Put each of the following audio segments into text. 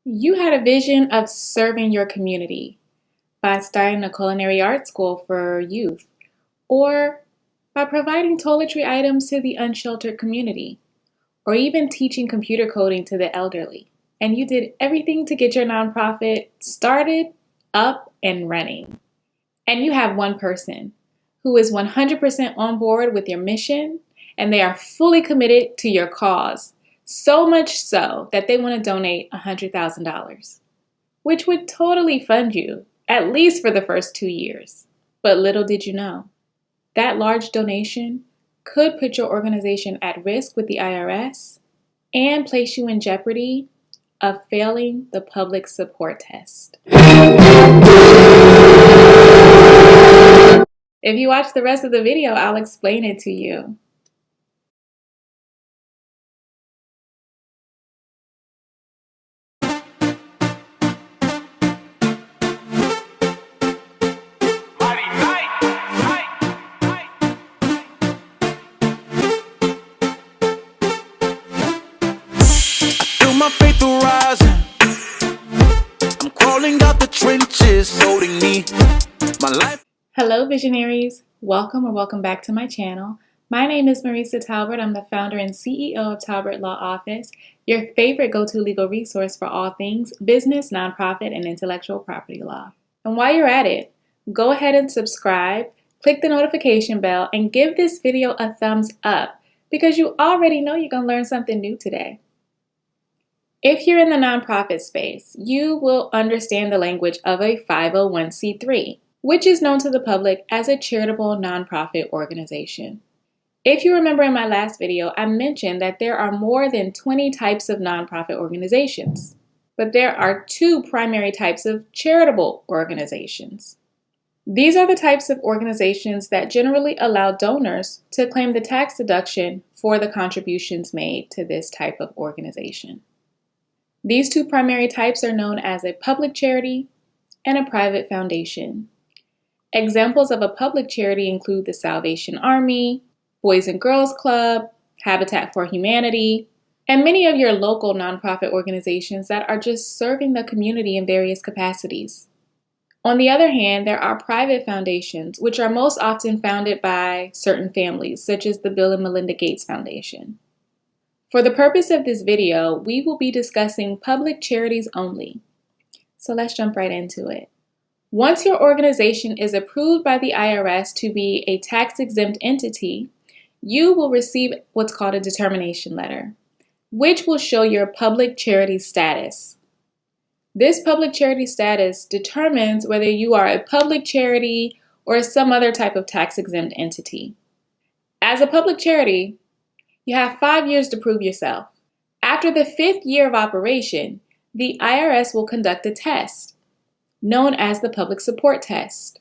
You had a vision of serving your community by starting a culinary art school for youth, or by providing toiletry items to the unsheltered community, or even teaching computer coding to the elderly. And you did everything to get your nonprofit started, up, and running. And you have one person who is 100% on board with your mission, and they are fully committed to your cause. So much so that they want to donate $100,000, which would totally fund you, at least for the first 2 years. But little did you know, that large donation could put your organization at risk with the IRS and place you in jeopardy of failing the public support test. If you watch the rest of the video, I'll explain it to you. My faith rising. I'm crawling out the trenches, holding me. My life. Hello, visionaries. Welcome back to my channel. My name is Marisa Talbert. I'm the founder and CEO of Talbert Law Office, your favorite go-to legal resource for all things business, nonprofit, and intellectual property law. And while you're at it, go ahead and subscribe, click the notification bell, and give this video a thumbs up because you already know you're going to learn something new today. If you're in the nonprofit space, you will understand the language of a 501c3, which is known to the public as a charitable nonprofit organization. If you remember in my last video, I mentioned that there are more than 20 types of nonprofit organizations, but there are two primary types of charitable organizations. These are the types of organizations that generally allow donors to claim the tax deduction for the contributions made to this type of organization. These two primary types are known as a public charity and a private foundation. Examples of a public charity include the Salvation Army, Boys and Girls Club, Habitat for Humanity, and many of your local nonprofit organizations that are just serving the community in various capacities. On the other hand, there are private foundations, which are most often founded by certain families, such as the Bill and Melinda Gates Foundation. For the purpose of this video, we will be discussing public charities only. So let's jump right into it. Once your organization is approved by the IRS to be a tax-exempt entity, you will receive what's called a determination letter, which will show your public charity status. This public charity status determines whether you are a public charity or some other type of tax-exempt entity. As a public charity, you have 5 years to prove yourself. After the 5th year of operation, the IRS will conduct a test, known as the public support test.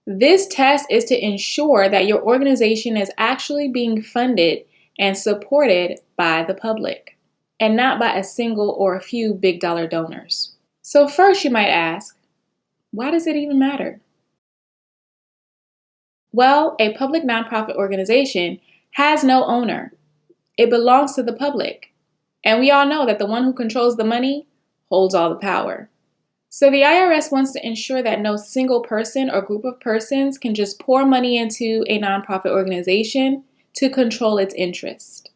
This test is to ensure that your organization is actually being funded and supported by the public, and not by a single or a few big dollar donors. So first you might ask, why does it even matter? Well, a public nonprofit organization has no owner. It belongs to the public. And we all know that the one who controls the money holds all the power. So the IRS wants to ensure that no single person or group of persons can just pour money into a nonprofit organization to control its interest.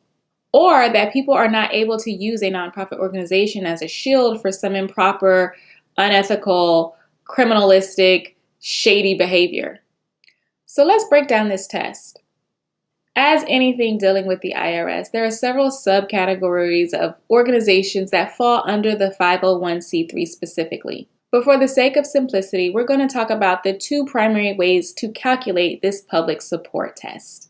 Or that people are not able to use a nonprofit organization as a shield for some improper, unethical, criminalistic, shady behavior. So let's break down this test. As anything dealing with the IRS, there are several subcategories of organizations that fall under the 501c3 specifically. But for the sake of simplicity, we're going to talk about the two primary ways to calculate this public support test.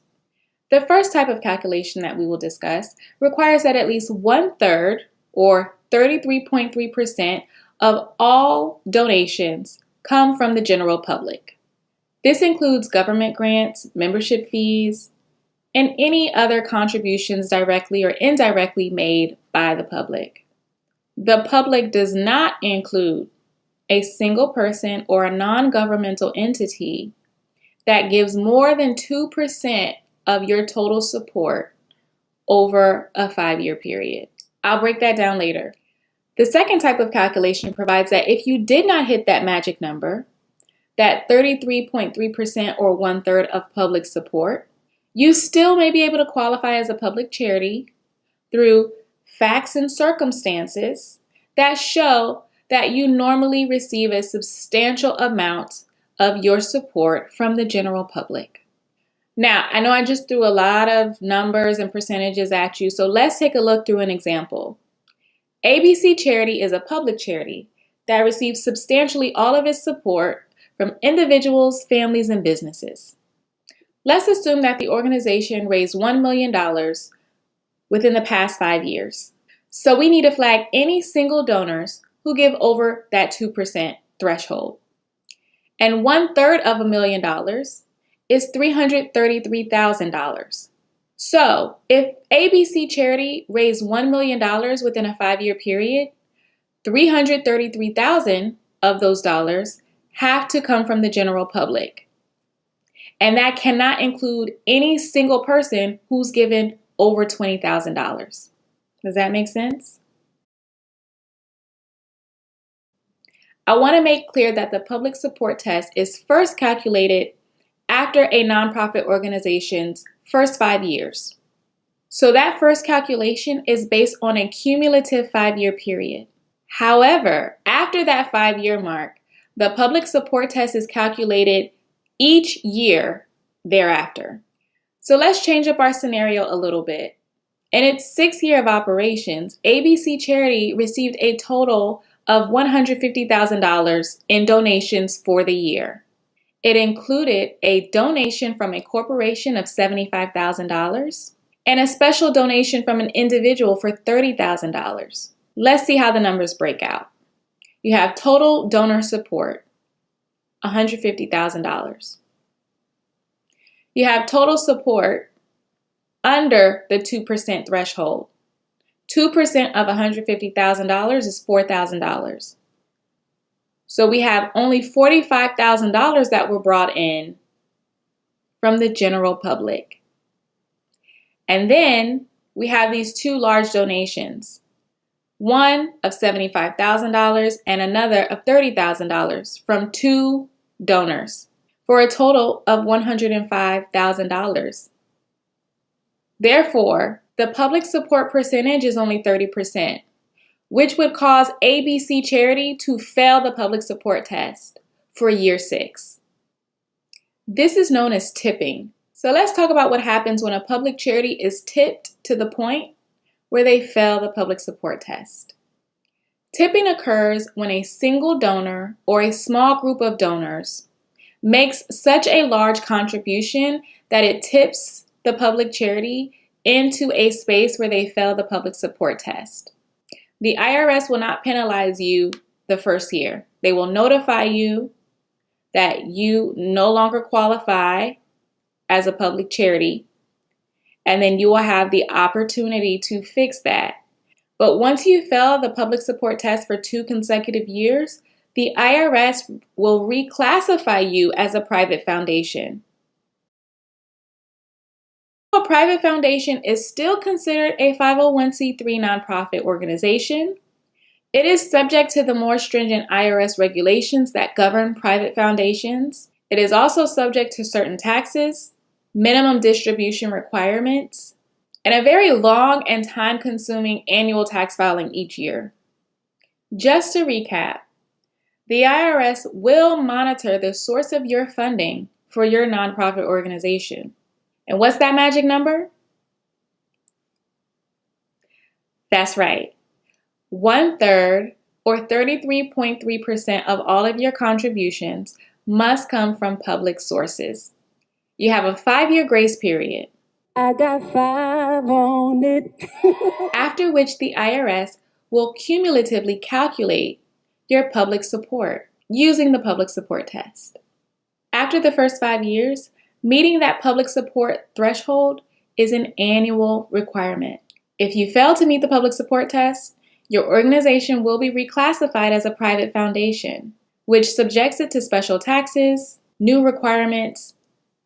The first type of calculation that we will discuss requires that at least 1/3, or 33.3%, of all donations come from the general public. This includes government grants, membership fees, and any other contributions directly or indirectly made by the public. The public does not include a single person or a non-governmental entity that gives more than 2% of your total support over a 5-year period. I'll break that down later. The second type of calculation provides that if you did not hit that magic number, that 33.3% or 1/3 of public support, you still may be able to qualify as a public charity through facts and circumstances that show that you normally receive a substantial amount of your support from the general public. Now, I know I just threw a lot of numbers and percentages at you, so let's take a look through an example. ABC Charity is a public charity that receives substantially all of its support from individuals, families, and businesses. Let's assume that the organization raised $1 million within the past 5 years. So we need to flag any single donors who give over that 2% threshold. And 1/3 of $1 million is $333,000. So if ABC Charity raised $1 million within a 5-year period, $333,000 of those dollars have to come from the general public. And that cannot include any single person who's given over $20,000. Does that make sense? I want to make clear that the public support test is first calculated after a nonprofit organization's first 5 years. So that first calculation is based on a cumulative 5-year period. However, after that 5-year mark, the public support test is calculated each year thereafter. So let's change up our scenario a little bit. In its 6th year of operations, ABC Charity received a total of $150,000 in donations for the year. It included a donation from a corporation of $75,000 and a special donation from an individual for $30,000. Let's see how the numbers break out. You have total donor support, $150,000. You have total support under the 2% threshold. 2% of $150,000 is $4,000. So we have only $45,000 that were brought in from the general public. And then we have these two large donations, one of $75,000 and another of $30,000 from two donors for a total of $105,000. Therefore, the public support percentage is only 30%, which would cause ABC Charity to fail the public support test for year 6. This is known as tipping. So let's talk about what happens when a public charity is tipped to the point where they fail the public support test. Tipping occurs when a single donor or a small group of donors makes such a large contribution that it tips the public charity into a space where they fail the public support test. The IRS will not penalize you the first year. They will notify you that you no longer qualify as a public charity, and then you will have the opportunity to fix that. But once you fail the public support test for 2 consecutive years, the IRS will reclassify you as a private foundation. A private foundation is still considered a 501c3 nonprofit organization. It is subject to the more stringent IRS regulations that govern private foundations. It is also subject to certain taxes, minimum distribution requirements, and a very long and time-consuming annual tax filing each year. Just to recap, the IRS will monitor the source of your funding for your nonprofit organization. And what's that magic number? That's right. 1/3 or 33.3% of all of your contributions must come from public sources. You have a 5-year grace period. I got 5 on it. After which the IRS will cumulatively calculate your public support using the public support test. After the first 5 years, meeting that public support threshold is an annual requirement. If you fail to meet the public support test, your organization will be reclassified as a private foundation, which subjects it to special taxes, new requirements,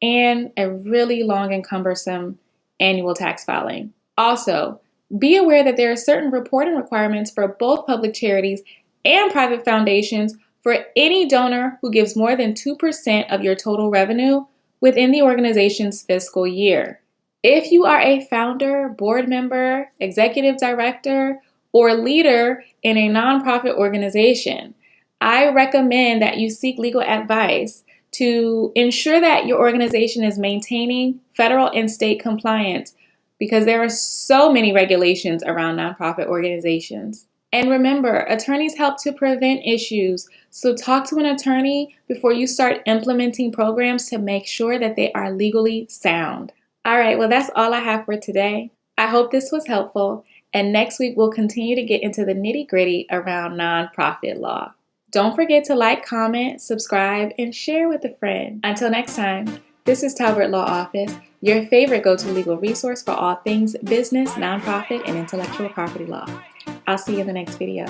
and a really long and cumbersome annual tax filing. Also, Be aware that there are certain reporting requirements for both public charities and private foundations for any donor who gives more than 2% of your total revenue within the organization's fiscal year. If you are a founder, board member, executive director, or leader in a nonprofit organization, I recommend that you seek legal advice to ensure that your organization is maintaining federal and state compliance, because there are so many regulations around nonprofit organizations. And remember, attorneys help to prevent issues, so talk to an attorney before you start implementing programs to make sure that they are legally sound. All right, well, that's all I have for today. I hope this was helpful, and next week we'll continue to get into the nitty-gritty around nonprofit law. Don't forget to like, comment, subscribe, and share with a friend. Until next time, this is Talbert Law Office, your favorite go-to legal resource for all things business, nonprofit, and intellectual property law. I'll see you in the next video.